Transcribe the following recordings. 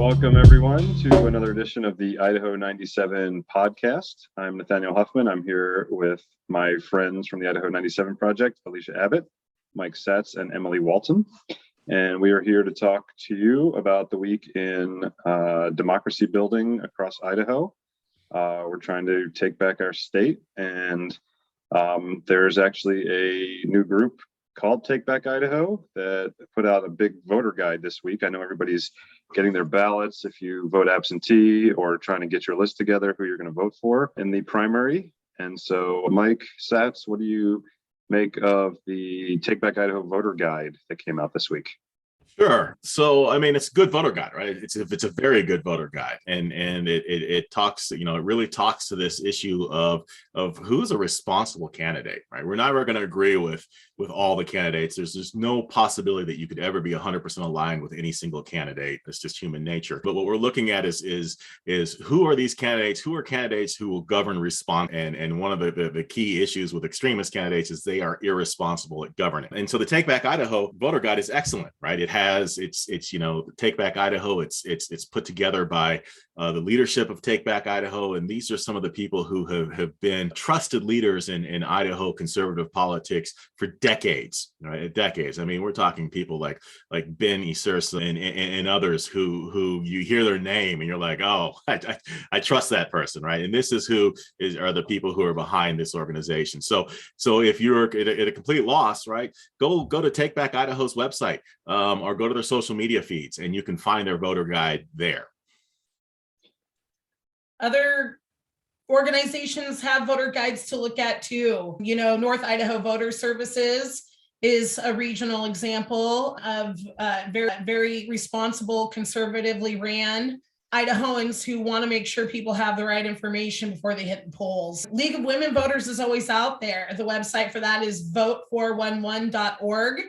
Welcome, everyone, to another edition of the Idaho 97 podcast. I'm Nathaniel Huffman. I'm here with my friends from the Idaho 97 Project, Alicia Abbott, Mike Satz, and Emily Walton. And we are here to talk to you about the week in democracy building across Idaho. We're trying to take back our state, and there's actually a new group called Take Back Idaho that put out a big voter guide this week. I know everybody's getting their ballots if you vote absentee or trying to get your list together who you're going to vote for in the primary. And so, Mike Satz, what do you make of the Take Back Idaho voter guide that came out this week? Sure. So, I mean, it's a good voter guide, right? It's a very good voter guide, and it talks, it really talks to this issue of who's a responsible candidate, right? We're never going to agree with all the candidates. There's just no possibility that you could ever be 100% aligned with any single candidate. It's just human nature. But what we're looking at is who are these candidates? Who are candidates who will govern response? And one of the key issues with extremist candidates is they are irresponsible at governing. And so the Take Back Idaho voter guide is excellent, right? It's Take Back Idaho. It's put together by the leadership of Take Back Idaho, and these are some of the people who have been trusted leaders in Idaho conservative politics for decades, right? Decades. I mean, we're talking people like Ben Isursa and others who you hear their name and you're like, oh, I trust that person, right? And this is are the people who are behind this organization. So if you're at a complete loss, right, go to Take Back Idaho's website or go to their social media feeds, and you can find their voter guide there. Other organizations have voter guides to look at too. North Idaho Voter Services is a regional example of very, very responsible, conservatively ran Idahoans who want to make sure people have the right information before they hit the polls. League of Women Voters is always out there. The website for that is vote411.org.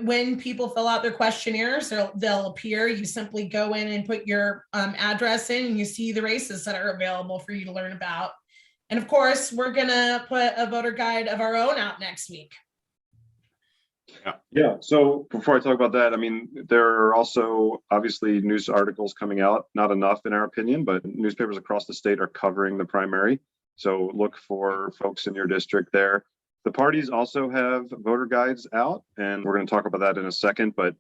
When people fill out their questionnaires, they'll appear. You simply go in and put your address in, and you see the races that are available for you to learn about. And of course, we're going to put a voter guide of our own out next week. Yeah. So before I talk about that, I mean, there are also obviously news articles coming out, not enough in our opinion, but newspapers across the state are covering the primary. So look for folks in your district there. The parties also have voter guides out, and we're going to talk about that in a second. But,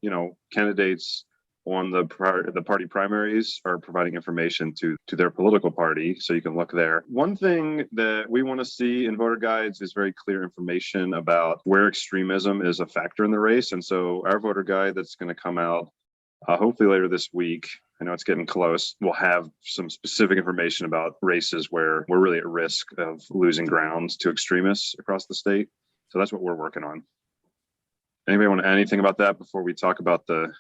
candidates on the party primaries are providing information to their political party, so you can look there. One thing that we want to see in voter guides is very clear information about where extremism is a factor in the race. And so our voter guide that's going to come out hopefully later this week, I know it's getting close, we'll have some specific information about races where we're really at risk of losing ground to extremists across the state. So that's what we're working on. Anybody want to add anything about that before we talk about the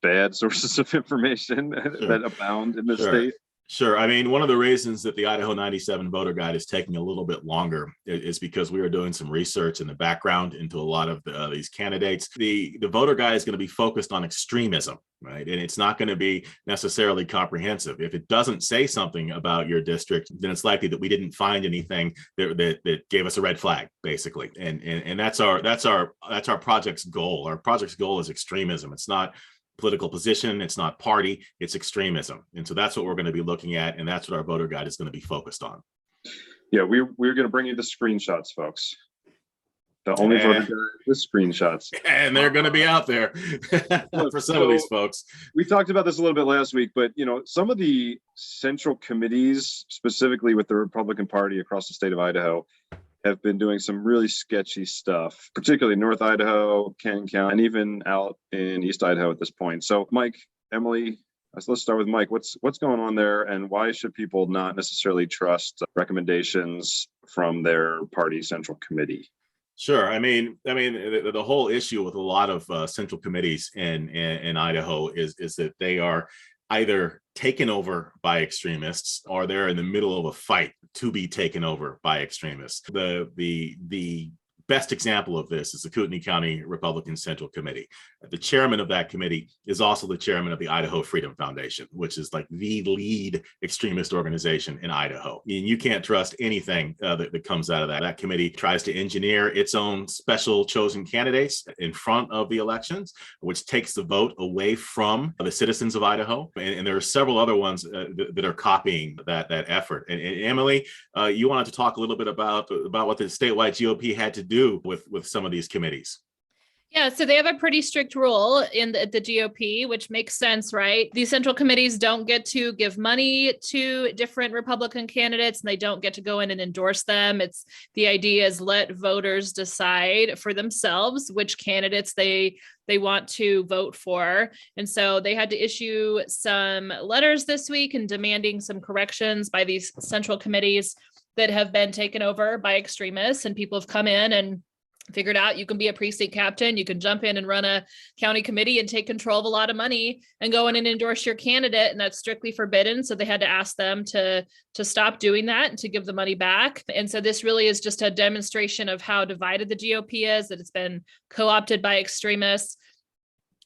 bad sources of information that abound in the state? Sure. I mean, one of the reasons that the Idaho 97 voter guide is taking a little bit longer is because we are doing some research in the background into a lot of these candidates. The voter guide is going to be focused on extremism, right? And it's not going to be necessarily comprehensive. If it doesn't say something about your district, then it's likely that we didn't find anything that gave us a red flag, basically. And that's our project's goal. Our project's goal is extremism. It's not political position, it's not party, it's extremism. And so that's what we're going to be looking at, and that's what our voter guide is going to be focused on. Yeah, we're going to bring you the screenshots, folks. The only voter guide with screenshots. And they're going to be out there for some of these folks. We talked about this a little bit last week, but some of the central committees, specifically with the Republican Party across the state of Idaho, have been doing some really sketchy stuff, particularly North Idaho, Canyon County, and even out in East Idaho at this point. So, Mike, Emily, let's start with Mike. What's going on there, and why should people not necessarily trust recommendations from their party central committee? Sure. I mean, the whole issue with a lot of central committees in Idaho is that they are either taken over by extremists or they're in the middle of a fight to be taken over by extremists. The best example of this is the Kootenai County Republican Central Committee. The chairman of that committee is also the chairman of the Idaho Freedom Foundation, which is like the lead extremist organization in Idaho. And you can't trust anything that comes out of that. That committee tries to engineer its own special chosen candidates in front of the elections, which takes the vote away from the citizens of Idaho. And there are several other ones that are copying that effort. And Emily, you wanted to talk a little bit about what the statewide GOP had to do with some of these committees. Yeah, so they have a pretty strict rule in the GOP, which makes sense, right? These central committees don't get to give money to different Republican candidates, and they don't get to go in and endorse them. It's the idea is let voters decide for themselves which candidates they want to vote for. And so they had to issue some letters this week and demanding some corrections by these central committees that have been taken over by extremists, and people have come in and figured out you can be a precinct captain, you can jump in and run a county committee and take control of a lot of money and go in and endorse your candidate, and that's strictly forbidden. So they had to ask them to stop doing that and to give the money back. And so this really is just a demonstration of how divided the GOP is, that it's been co-opted by extremists.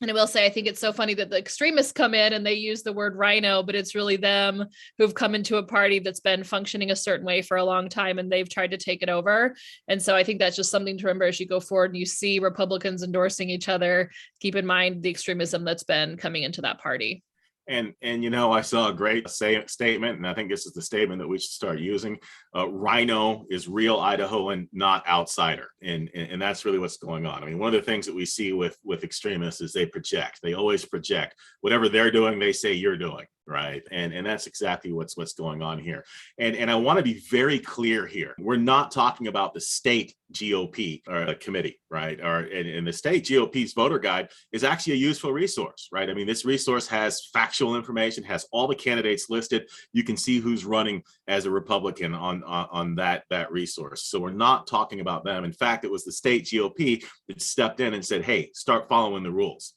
And I will say, I think it's so funny that the extremists come in and they use the word rhino, but it's really them who've come into a party that's been functioning a certain way for a long time, and they've tried to take it over. And so I think that's just something to remember as you go forward and you see Republicans endorsing each other. Keep in mind the extremism that's been coming into that party. And I saw a great statement, and I think this is the statement that we should start using. Rhino is real Idahoan, not outsider, and that's really what's going on. I mean, one of the things that we see with extremists is they project. They always project whatever they're doing. They say you're doing, right? And that's exactly what's going on here. And I want to be very clear here. We're not talking about the state GOP or committee, right? And the state GOP's voter guide is actually a useful resource, right? I mean, this resource has factual information, has all the candidates listed. You can see who's running as a Republican on that resource. So we're not talking about them. In fact, it was the state GOP that stepped in and said, hey, start following the rules.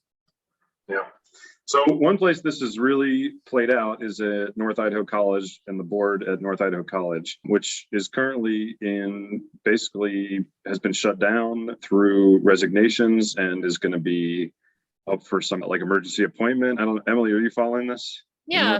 Yeah. So one place this is really played out is at North Idaho College and the board at North Idaho College, which is currently basically has been shut down through resignations and is going to be up for some like emergency appointment. Emily, are you following this? Yeah.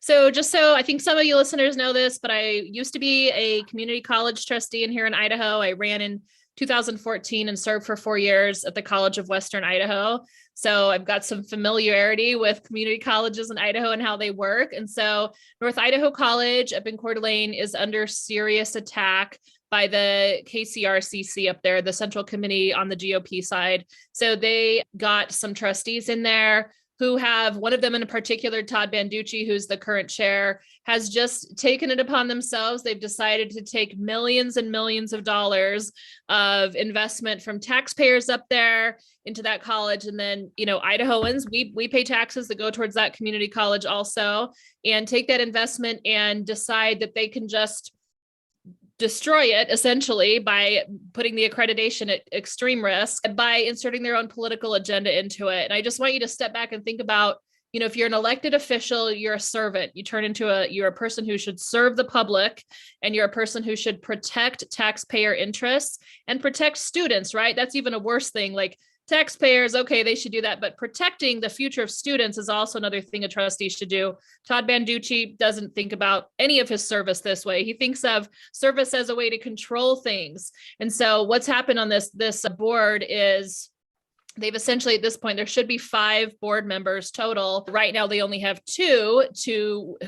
So I think some of you listeners know this, but I used to be a community college trustee in here in Idaho. I ran in 2014 and served for 4 years at the College of Western Idaho. So I've got some familiarity with community colleges in Idaho and how they work. And so North Idaho College up in Coeur d'Alene is under serious attack by the KCRCC up there, the Central Committee on the GOP side. So they got some trustees in there who have, one of them in particular, Todd Banducci, who's the current chair, has just taken it upon themselves. They've decided to take millions and millions of dollars of investment from taxpayers up there into that college. And then, Idahoans, we pay taxes that go towards that community college also, and take that investment and decide that they can just destroy it essentially by putting the accreditation at extreme risk by inserting their own political agenda into it. And I just want you to step back and think about, if you're an elected official, you're a servant. You turn into you're a person who should serve the public, and you're a person who should protect taxpayer interests and protect students, right? That's even a worse thing. Like taxpayers, okay, they should do that, but protecting the future of students is also another thing a trustee should do. Todd Banducci doesn't think about any of his service this way. He thinks of service as a way to control things. And so what's happened on this board is they've essentially, at this point, there should be 5 board members total. Right now, they only have 2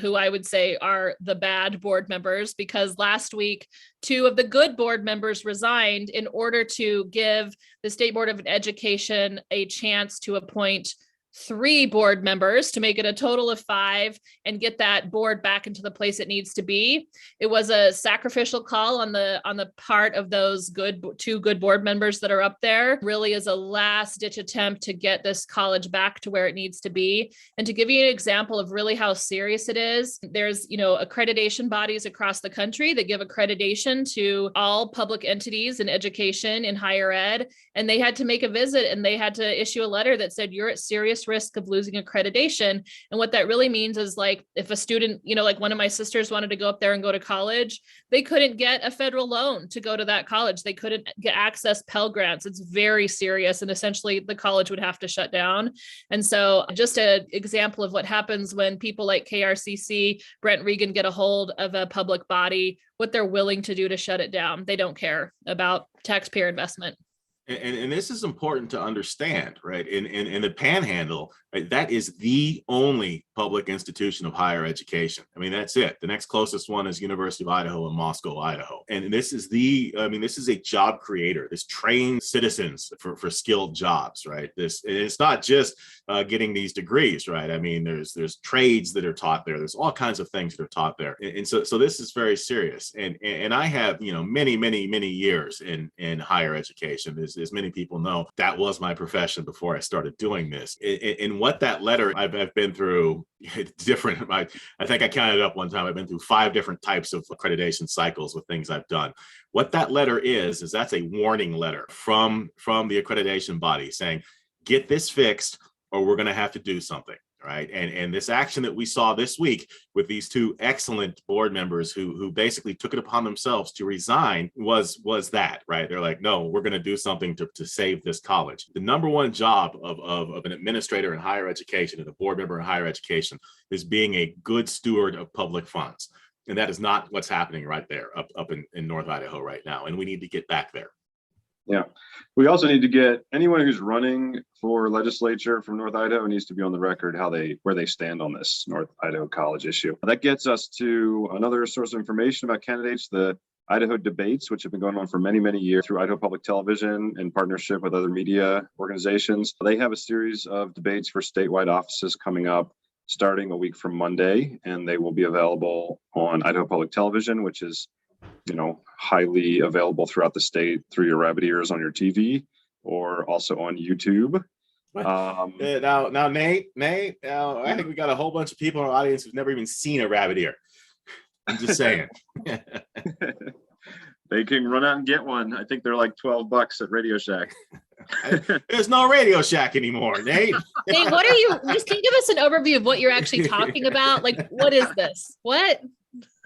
who I would say are the bad board members, because last week, 2 of the good board members resigned in order to give the State Board of Education a chance to appoint 3 board members to make it a total of 5 and get that board back into the place it needs to be. It was a sacrificial call on the part of those 2 good board members that are up there. Really is a last ditch attempt to get this college back to where it needs to be. And to give you an example of really how serious it is, there's, accreditation bodies across the country that give accreditation to all public entities in education in higher ed. And they had to make a visit and they had to issue a letter that said, you're at serious serious risk of losing accreditation. And what that really means is like, if a student, like one of my sisters wanted to go up there and go to college, they couldn't get a federal loan to go to that college. They couldn't get access Pell Grants. It's very serious. And essentially the college would have to shut down. And so just an example of what happens when people like KRCC, Brent Regan get a hold of a public body, what they're willing to do to shut it down. They don't care about taxpayer investment. And this is important to understand, right? In the Panhandle, right, that is the only public institution of higher education. I mean, that's it. The next closest one is University of Idaho in Moscow, Idaho. And this is this is a job creator. This trains citizens for skilled jobs, right? It's not just getting these degrees, right? I mean, there's trades that are taught there. There's all kinds of things that are taught there. And so this is very serious. And I have, many years in higher education. As many people know, that was my profession before I started doing this. And what that letter, I've been through different, I think I counted up one time, I've been through 5 different types of accreditation cycles with things I've done. What that letter is that's a warning letter from the accreditation body saying, get this fixed or we're going to have to do something. Right. And this action that we saw this week with these 2 excellent board members who basically took it upon themselves to resign was that, right? They're like, no, we're going to do something to save this college. The number one job of an administrator in higher education and a board member in higher education is being a good steward of public funds. And that is not what's happening right there up in North Idaho right now. And we need to get back there. Yeah. We also need to get anyone who's running for legislature from North Idaho needs to be on the record where they stand on this North Idaho College issue. That gets us to another source of information about candidates, the Idaho Debates, which have been going on for many, many years through Idaho Public Television in partnership with other media organizations. They have a series of debates for statewide offices coming up starting a week from Monday, and they will be available on Idaho Public Television, which is highly available throughout the state through your rabbit ears on your TV or also on YouTube. Now, Nate, I think we got a whole bunch of people in our audience who've never even seen a rabbit ear. I'm just saying. They can run out and get one. I think they're like $12 at Radio Shack. There's no Radio Shack anymore, Nate. Nate, can you give us an overview of what you're actually talking about? Like, what is this? What?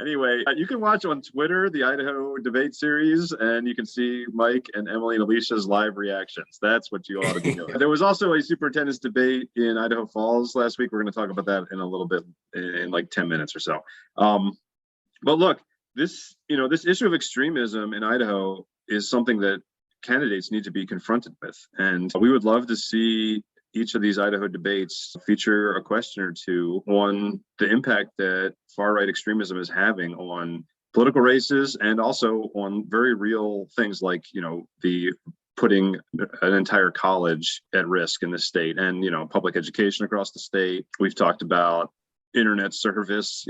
Anyway, you can watch on Twitter the Idaho Debate series, and you can see Mike and Emily and Alicia's live reactions. That's what you ought to be doing. There was also a superintendent's debate in Idaho Falls last week. We're going to talk about that in a little bit, in like 10 minutes or so. But look, this issue of extremism in Idaho is something that candidates need to be confronted with. And we would love to see each of these Idaho debates feature a question or two on the impact that far-right extremism is having on political races and also on very real things like, the putting an entire college at risk in the state and, public education across the state. We've talked about internet service,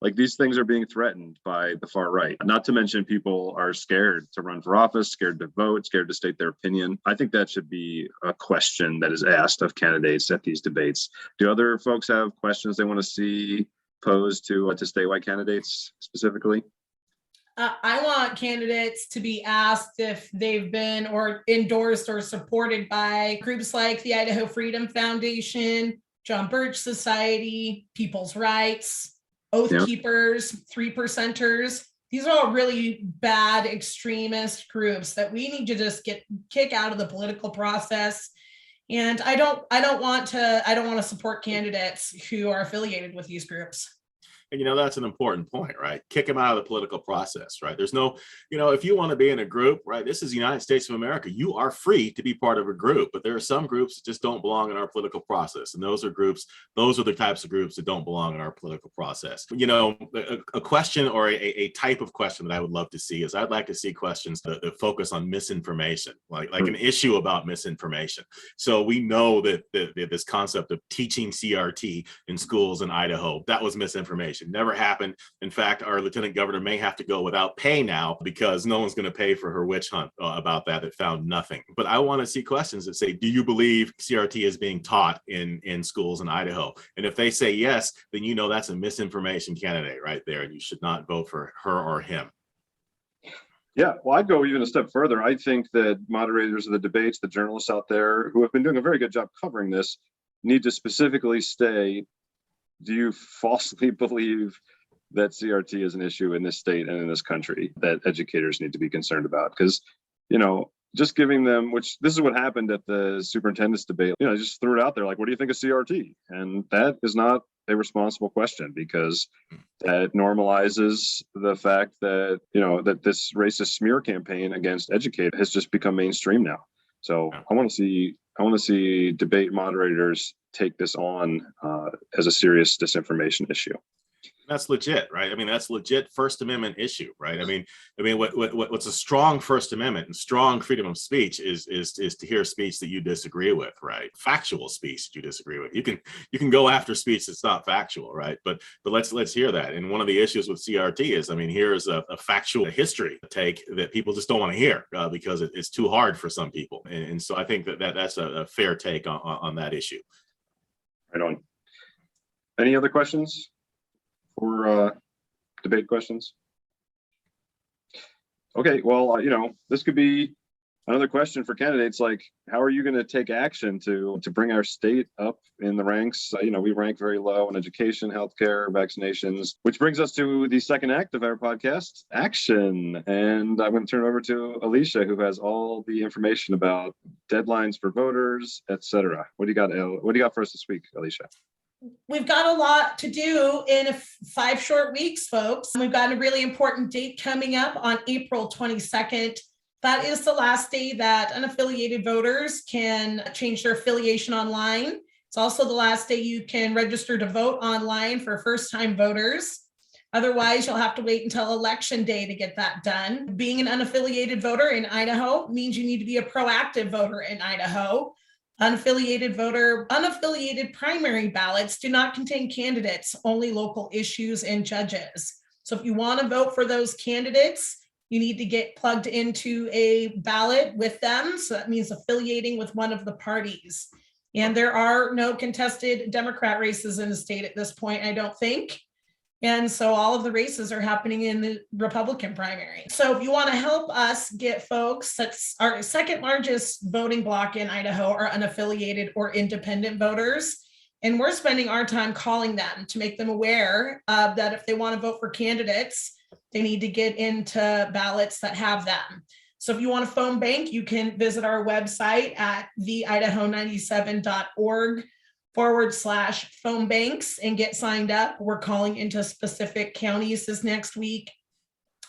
like these things are being threatened by the far right. Not to mention people are scared to run for office, scared to vote, scared to state their opinion. I think that should be a question that is asked of candidates at these debates. Do other folks have questions they want to see posed to statewide candidates specifically? I want candidates to be asked if they've been or endorsed or supported by groups like the Idaho Freedom Foundation, John Birch Society, People's Rights, Oath Keepers, 3%ers. These are all really bad extremist groups that we need to just kick out of the political process. And I don't want to support candidates who are affiliated with these groups. And, that's an important point, right? Kick them out of the political process, right? There's no, if you want to be in a group, right? This is the United States of America. You are free to be part of a group, but there are some groups that just don't belong in our political process. And those are the types of groups that don't belong in our political process. A question or a type of question that I would love to see is I'd like to see questions that focus on misinformation, like an issue about misinformation. So we know that this concept of teaching CRT in schools in Idaho, that was misinformation. Never happened. In fact, our lieutenant governor may have to go without pay now because no one's going to pay for her witch hunt about that found nothing. But I want to see questions that say, do you believe CRT is being taught in schools in Idaho? And if they say yes, then that's a misinformation candidate right there, and you should not vote for her or him. Yeah, well, I'd go even a step further. I think that moderators of the debates, the journalists out there who have been doing a very good job covering this, need to specifically state, do you falsely believe that CRT is an issue in this state and in this country that educators need to be concerned about? Because, just giving them, which this is what happened at the superintendent's debate, just threw it out there like, what do you think of CRT? And that is not a responsible question, because that normalizes the fact that, that this racist smear campaign against educators has just become mainstream now. So I want to see debate moderators take this on as a serious disinformation issue. That's legit, right? I mean, that's legit First Amendment issue, right? I mean, what's a strong First Amendment and strong freedom of speech is to hear speech that you disagree with, right? Factual speech that you disagree with. You can go after speech that's not factual, right? But let's hear that. And one of the issues with CRT is, I mean, here's a factual history take that people just don't want to hear because it's too hard for some people. And so I think that's a fair take on that issue. Right on. Any other questions? Or debate questions? Okay, well, this could be another question for candidates, like, how are you going to take action to bring our state up in the ranks? We rank very low in education, healthcare, vaccinations, which brings us to the second act of our podcast, action. And I'm going to turn it over to Alicia, who has all the information about deadlines for voters, etc. What do you got for us this week, Alicia? We've got a lot to do in 5 short weeks, folks. We've got a really important date coming up on April 22nd. That is the last day that unaffiliated voters can change their affiliation online. It's also the last day you can register to vote online for first-time voters. Otherwise, you'll have to wait until election day to get that done. Being an unaffiliated voter in Idaho means you need to be a proactive voter in Idaho. Unaffiliated primary ballots do not contain candidates, only local issues and judges. So if you want to vote for those candidates, you need to get plugged into a ballot with them. So that means affiliating with one of the parties. And there are no contested Democrat races in the state at this point, I don't think. And so all of the races are happening in the Republican primary. So if you want to help us get folks, that's our second largest voting block in Idaho, are unaffiliated or independent voters. And we're spending our time calling them to make them aware that if they want to vote for candidates, they need to get into ballots that have them. So if you want a phone bank, you can visit our website at theidaho97.org/phone banks and get signed up. We're calling into specific counties this next week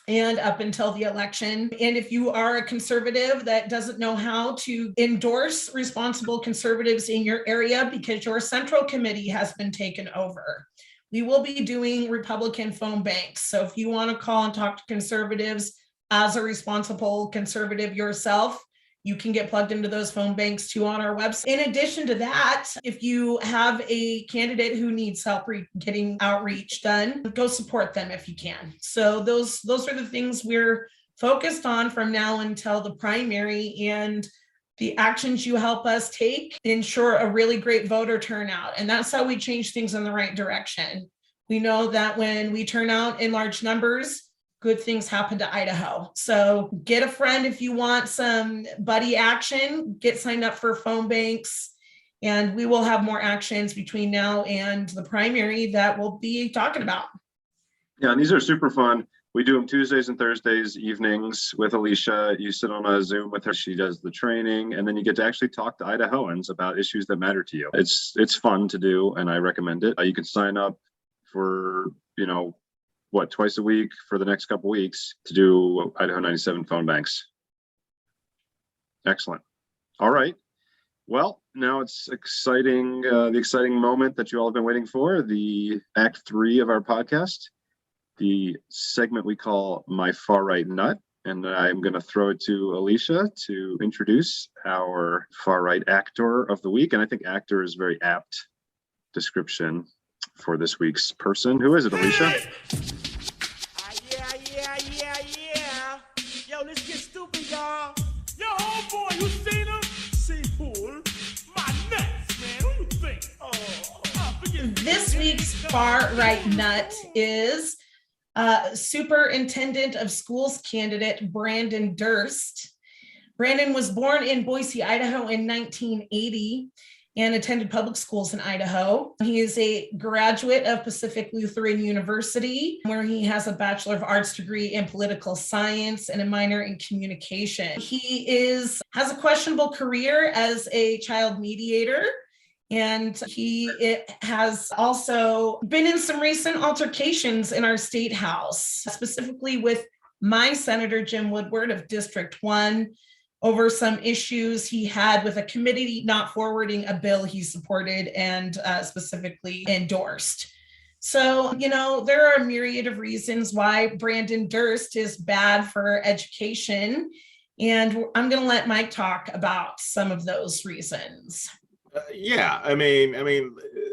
and up until the election. And if you are a conservative that doesn't know how to endorse responsible conservatives in your area because your central committee has been taken over, we will be doing Republican phone banks. So if you want to call and talk to conservatives as a responsible conservative yourself, you can get plugged into those phone banks too on our website. In addition to that, if you have a candidate who needs help getting outreach done, go support them if you can. So those are the things we're focused on from now until the primary, and the actions you help us take ensure a really great voter turnout. And that's how we change things in the right direction. We know that when we turn out in large numbers, good things happen to Idaho. So get a friend if you want some buddy action, get signed up for phone banks, and we will have more actions between now and the primary that we'll be talking about. Yeah, and these are super fun. We do them Tuesdays and Thursdays evenings with Alicia. You sit on a Zoom with her. She does the training, and then you get to actually talk to Idahoans about issues that matter to you. It's fun to do, and I recommend it. You can sign up for, twice a week for the next couple weeks to do Idaho 97 phone banks. Excellent. All right. Well, now it's exciting, the exciting moment that you all have been waiting for, the Act 3 of our podcast, the segment we call My Far Right Nut. And I'm going to throw it to Alicia to introduce our far right actor of the week. And I think actor is a very apt description for this week's person. Who is it, Alicia? Yeah. Yo, let's get stupid, y'all. Yo, homeboy, you seen him? See, fool. My nuts, man. Who you think? This week's far right nut is Superintendent of Schools candidate Branden Durst. Branden was born in Boise, Idaho in 1980. and attended public schools in Idaho. He is a graduate of Pacific Lutheran University, where he has a Bachelor of Arts degree in political science and a minor in communication. He has a questionable career as a child mediator, and he has also been in some recent altercations in our state house, specifically with my Senator Jim Woodward of District 1, over some issues he had with a committee not forwarding a bill he supported and specifically endorsed. So, there are a myriad of reasons why Branden Durst is bad for education. And I'm going to let Mike talk about some of those reasons. Yeah, I mean,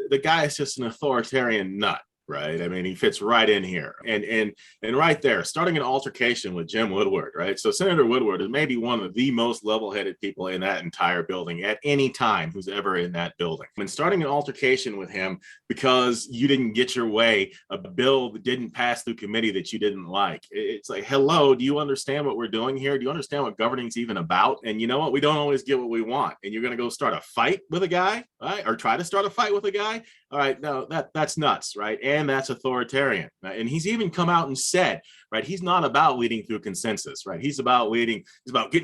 the guy is just an authoritarian nut. Right. I mean, he fits right in here and right there, starting an altercation with Jim Woodward. Right. So Senator Woodward is maybe one of the most level-headed people in that entire building at any time who's ever in that building. And starting an altercation with him because you didn't get your way, a bill that didn't pass through committee that you didn't like. It's like, hello, do you understand what we're doing here? Do you understand what governing's even about? And you know what? We don't always get what we want. And you're going to go start a fight with a guy, right? Or try to start a fight with a guy. All right. No, that's nuts. Right. And that's authoritarian. And he's even come out and said, right, he's not about leading through consensus, right? He's about getting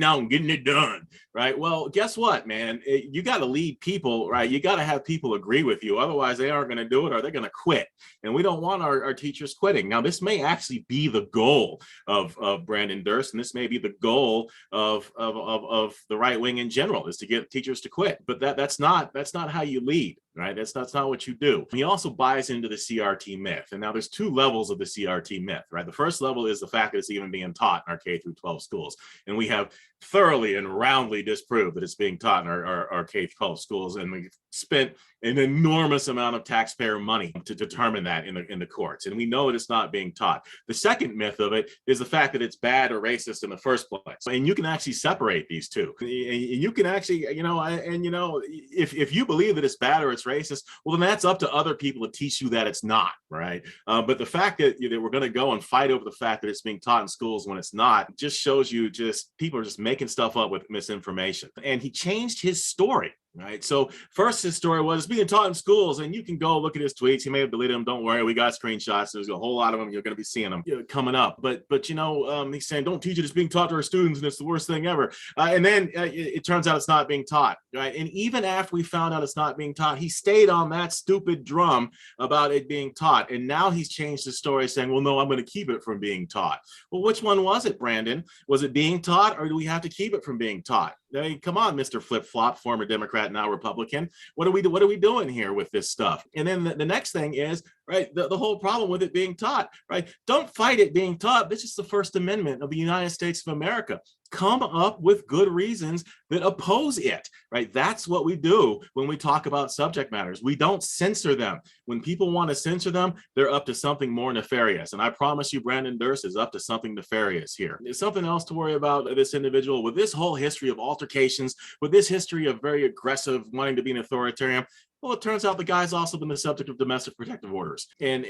out and getting it done, right? Well, guess what, man? You got to lead people, right? You got to have people agree with you. Otherwise, they aren't going to do it or they're going to quit. And we don't want our teachers quitting. Now, this may actually be the goal of Branden Durst, and this may be the goal of the right wing in general, is to get teachers to quit. But that's not how you lead. Right. That's not what you do. He also buys into the CRT myth. And now there's two levels of the CRT myth, right? The first level is the fact that it's even being taught in our K through 12 schools. And we have thoroughly and roundly disproved that it's being taught in our K through 12 schools. And we've spent an enormous amount of taxpayer money to determine that in the courts. And we know that it's not being taught. The second myth of it is the fact that it's bad or racist in the first place. And you can actually separate these two. And you can actually, if you believe that it's bad or it's racist, well, then that's up to other people to teach you that it's not, right? But the fact that we're going to go and fight over the fact that it's being taught in schools when it's not just shows you people are just making stuff up with misinformation. And he changed his story. Right. So first, his story was being taught in schools, and you can go look at his tweets. He may have deleted them. Don't worry. We got screenshots. There's a whole lot of them. You're going to be seeing them coming up. But he's saying, don't teach it. It's being taught to our students, and it's the worst thing ever. And then it turns out it's not being taught. Right. And even after we found out it's not being taught, he stayed on that stupid drum about it being taught. And now he's changed his story saying, well, no, I'm going to keep it from being taught. Well, which one was it, Branden? Was it being taught, or do we have to keep it from being taught? I mean, come on, Mr. Flip-Flop, former Democrat, now Republican. What are we doing here with this stuff? And then the next thing is, right, the whole problem with it being taught, right? Don't fight it being taught. This is the First Amendment of the United States of America. Come up with good reasons that oppose it, right? That's what we do when we talk about subject matters. We don't censor them. When people want to censor them, they're up to something more nefarious. And I promise you, Branden Durst is up to something nefarious here. There's something else to worry about this individual with this whole history of altercations, with this history of very aggressive, wanting to be an authoritarian. Well, it turns out the guy's also been the subject of domestic protective orders. And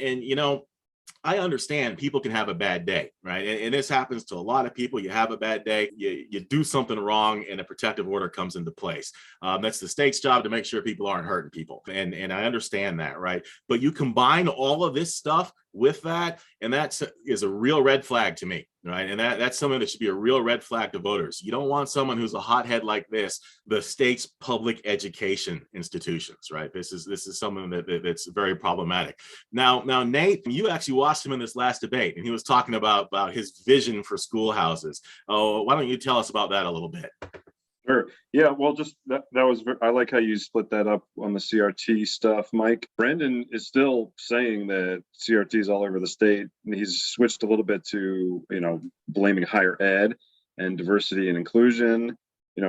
I understand people can have a bad day, right? And this happens to a lot of people. You have a bad day, you do something wrong, and a protective order comes into place. That's the state's job to make sure people aren't hurting people. And I understand that, right? But you combine all of this stuff with that, and that is a real red flag to me, right? And that's something that should be a real red flag to voters. You don't want someone who's a hothead like this, the state's public education institutions, right? This is something that's very problematic. Now, Nate, you actually watched him in this last debate, and he was talking about his vision for schoolhouses. Oh, why don't you tell us about that a little bit? Sure. Yeah. Well, just that was. I like how you split that up on the CRT stuff, Mike. Branden is still saying that CRT is all over the state. He's switched a little bit to blaming higher ed and diversity and inclusion.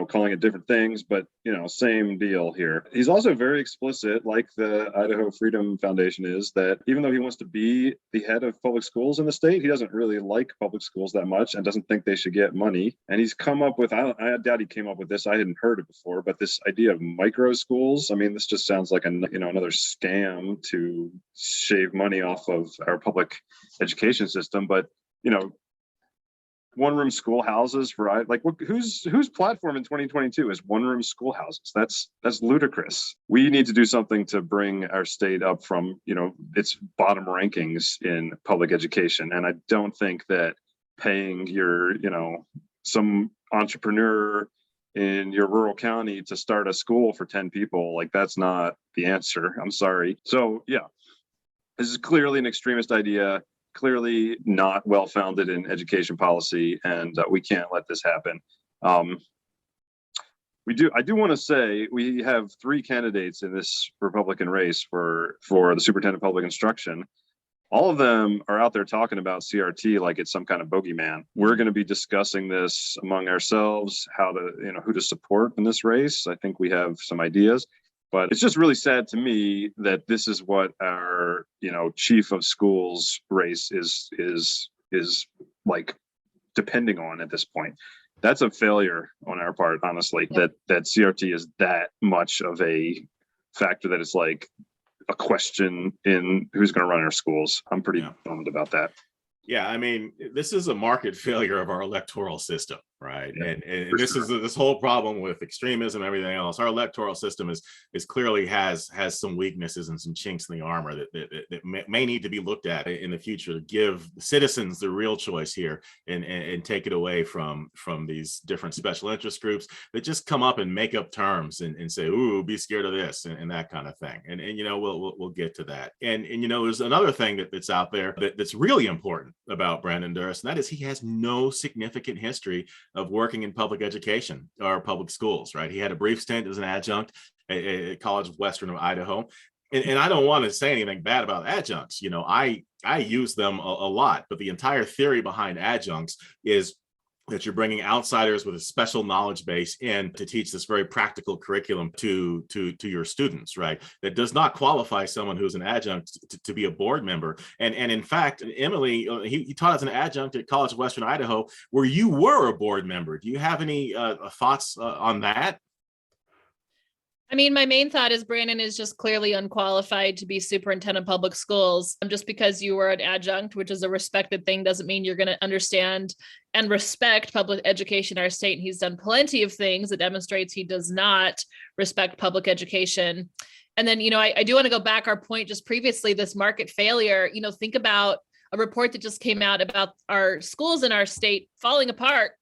Calling it different things, but same deal here. He's also very explicit, like the Idaho Freedom Foundation is, that even though he wants to be the head of public schools in the state, he doesn't really like public schools that much and doesn't think they should get money. And he's come up with, I doubt he came up with this, I hadn't heard it before, but this idea of micro schools. I mean, this just sounds like another scam to shave money off of our public education system. But one-room schoolhouses for like whose platform in 2022 is one-room schoolhouses? That's ludicrous. We need to do something to bring our state up from, its bottom rankings in public education. And I don't think that paying your, some entrepreneur in your rural county to start a school for 10 people, like that's not the answer. I'm sorry. So yeah, this is clearly an extremist idea, clearly not well-founded in education policy, and we can't let this happen. I do want to say we have 3 candidates in this Republican race for the superintendent of public instruction. All of them are out there talking about CRT like it's some kind of bogeyman. We're going to be discussing this among ourselves, who to support in this race. I think we have some ideas, but it's just really sad to me that this is what our, chief of schools race is like depending on at this point. That's a failure on our part, honestly, that CRT is that much of a factor that it's like a question in who's going to run our schools. I'm pretty bummed about that. Yeah, I mean, this is a market failure of our electoral system, right? Yeah, and this is this whole problem with extremism, everything else. Our electoral system is clearly has some weaknesses and some chinks in the armor that may need to be looked at in the future to give citizens the real choice here and take it away from these different special interest groups that just come up and make up terms and say, ooh, be scared of this and that kind of thing. And we'll get to that. And there's another thing that's out there that's really important about Branden Durst, and that is he has no significant history of working in public education or public schools, right? He had a brief stint as an adjunct at College of Western Idaho. And I don't want to say anything bad about adjuncts. I use them a lot, but the entire theory behind adjuncts is that you're bringing outsiders with a special knowledge base in to teach this very practical curriculum to your students, right? That does not qualify someone who's an adjunct to be a board member. And in fact, Emily, he taught as an adjunct at College of Western Idaho, where you were a board member. Do you have any thoughts on that? I mean, my main thought is Branden is just clearly unqualified to be superintendent of public schools. Just because you were an adjunct, which is a respected thing, doesn't mean you're going to understand and respect public education in our state. And he's done plenty of things that demonstrates he does not respect public education. And then, I do want to go back our point just previously, this market failure. Think about a report that just came out about our schools in our state falling apart.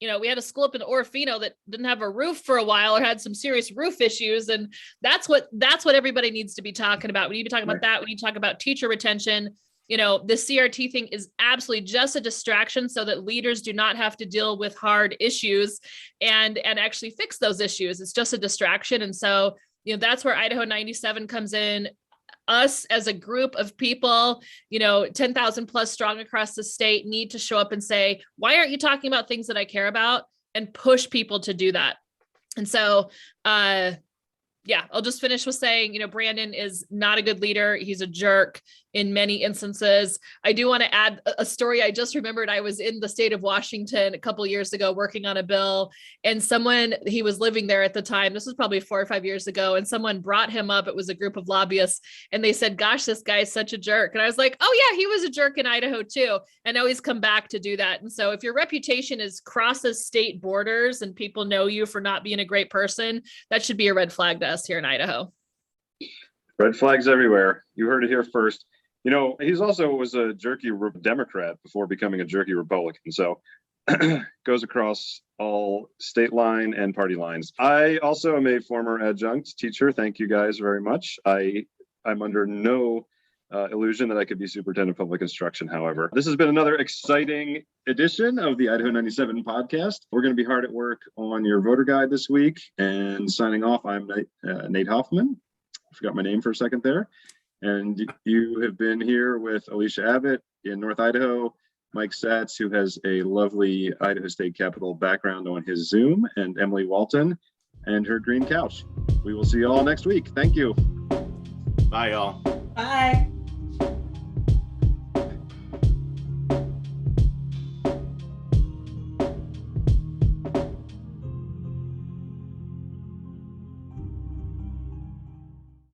We had a school up in Orofino that didn't have a roof for a while or had some serious roof issues. And that's what everybody needs to be talking about. We need to be talking about that. We need to talk about teacher retention. The CRT thing is absolutely just a distraction so that leaders do not have to deal with hard issues and actually fix those issues. It's just a distraction. And so, that's where Idaho 97 comes in. Us as a group of people, 10,000 plus strong across the state, need to show up and say, why aren't you talking about things that I care about, and push people to do that. And so, I'll just finish with saying, Branden is not a good leader. He's a jerk in many instances. I do want to add a story. I just remembered I was in the state of Washington a couple of years ago working on a bill, and he was living there at the time. This was probably 4 or 5 years ago. And someone brought him up. It was a group of lobbyists, and they said, gosh, this guy is such a jerk. And I was like, oh yeah, he was a jerk in Idaho too. And now he's come back to do that. And so if your reputation crosses state borders and people know you for not being a great person, that should be a red flag to us here in Idaho. Red flags everywhere. You heard it here first. He's also was a jerky Democrat before becoming a jerky Republican. So goes across all state line and party lines. I also am a former adjunct teacher. Thank you guys very much. I'm under no illusion that I could be superintendent of public instruction. However, this has been another exciting edition of the Idaho 97 podcast. We're going to be hard at work on your voter guide this week. And signing off, I'm Nate Hoffman. I forgot my name for a second there. And you have been here with Alicia Abbott in North Idaho, Mike Satz, who has a lovely Idaho State Capitol background on his Zoom, and Emily Walton and her green couch. We will see you all next week. Thank you. Bye, y'all. Bye.